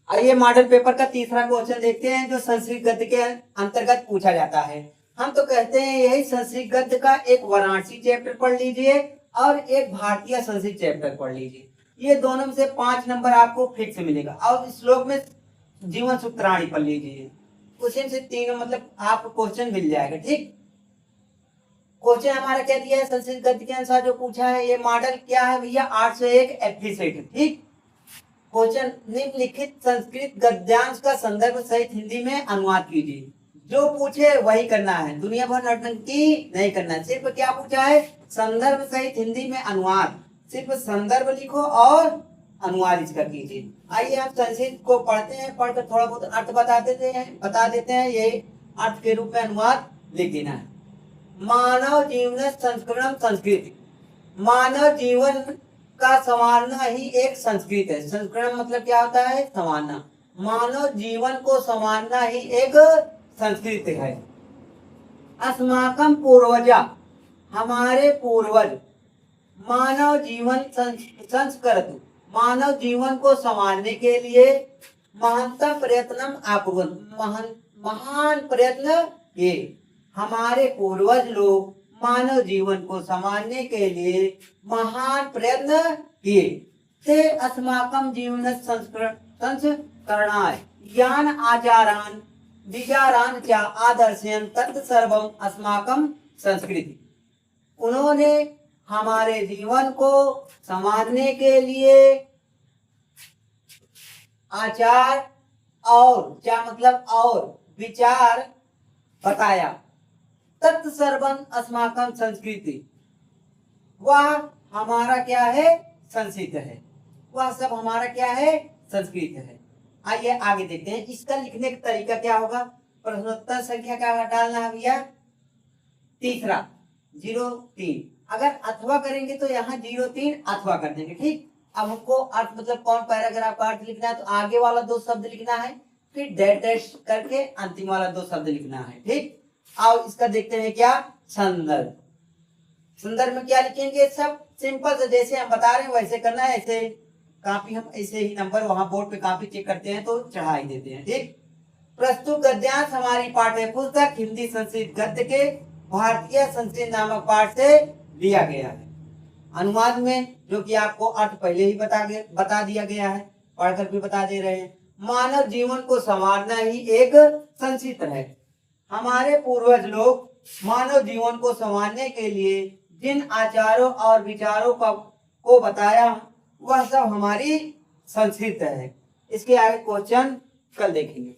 आइए model paper का तीसरा क्वेश्चन देखते हैं, जो संस्कृत गद्य के अंतर्गत पूछा जाता है। हम तो कहते हैं यही संस्कृत गद्य का एक वाराणसी चैप्टर पढ़ लीजिए और एक भारतीय संस्कृत चैप्टर पढ़ लीजिए। ये दोनों में से 5 नंबर आपको फिक्स मिलेगा। और इस श्लोक में जीवन सूत्राणी पढ़ लीजिए, उसी से 3 मतलब आपको क्वेश्चन मिल जाएगा। ठीक, क्वेश्चन हमारा क्या दिया है संस्कृत गद्य के अनुसार जो पूछा है, ये मॉडल क्या है भैया 801 एफिसेट। ठीक, क्वेश्चन निम्नलिखित संस्कृत गद्यांश का संदर्भ सहित हिंदी में अनुवाद कीजिए। जो पूछे वही करना है, दुनिया भर नौटंकी नहीं करना है। सिर्फ क्या पूछा है, संदर्भ सहित हिंदी में अनुवाद। सिर्फ संदर्भ लिखो और अनुवाद इसका कीजिए। आइए हम संस्कृत को पढ़ते हैं, पढ़कर थोड़ा बहुत अर्थ बता देते हैं। यही अर्थ के रूप में अनुवाद लिख देना है। मानव जीवन संस्करण संस्कृति, मानव जीवन का संवारना ही एक संस्कृत है। संस्करण मतलब क्या होता है, संवारना। मानव जीवन को संवारना ही एक संस्कृत है। अस्माकं पूर्वजा, हमारे पूर्वज, मानव जीवन संस्कृत, मानव जीवन को संवारने के लिए महानतम प्रयत्न आकुर्वन्, महान प्रयत्न किए। हमारे पूर्वज लोग मानव जीवन को संभालने के लिए महान प्रयत्न किए। ते अस्माकं जीवन संस्करणाय ज्ञान आचारान विचारान च आदर्शयन् तत्सर्वम् अस्माकं संस्कृति। उन्होंने हमारे जीवन को संभालने के लिए आचार और क्या मतलब और विचार बताया। तत्सर्वं अस्माकं संस्कृति, वह हमारा क्या है, संस्कृत है। वह सब हमारा क्या है, संस्कृत है। आइए आगे देखते हैं इसका लिखने का तरीका क्या होगा। प्रश्नोत्तर संख्या क्या डालना है भैया, तीसरा 03। अगर अथवा करेंगे तो यहाँ 03 अथवा कर देंगे। ठीक, अब हमको अर्थ मतलब कौन पैराग्राफ का अर्थ लिखना है, तो आगे वाला 2 शब्द लिखना है, फिर डैश डैश करके अंतिम वाला 2 शब्द लिखना है। ठीक, आओ इसका देखते हैं क्या, संदर्भ। संदर्भ में क्या लिखेंगे, सब सिंपल से जैसे हम बता रहे हैं वैसे करना है। ऐसे काफी हम ऐसे ही नंबर वहां बोर्ड पे काफी चेक करते हैं तो चढ़ा ही देते हैं। ठीक, प्रस्तुत गद्यांश हमारी पाठ्य पुस्तक हिंदी संस्कृत गद्य के भारतीय संस्कृत नामक पाठ से लिया गया है। अनुवाद में जो कि आपको अर्थ पहले ही बता दिया गया है, पढ़कर भी बता दे रहे हैं। मानव जीवन को संवारना ही एक संस्कृत है। हमारे पूर्वज लोग मानव जीवन को संवारने के लिए जिन आचारों और विचारों को बताया, वह सब हमारी संस्कृत है। इसके आगे क्वेश्चन कल देखेंगे।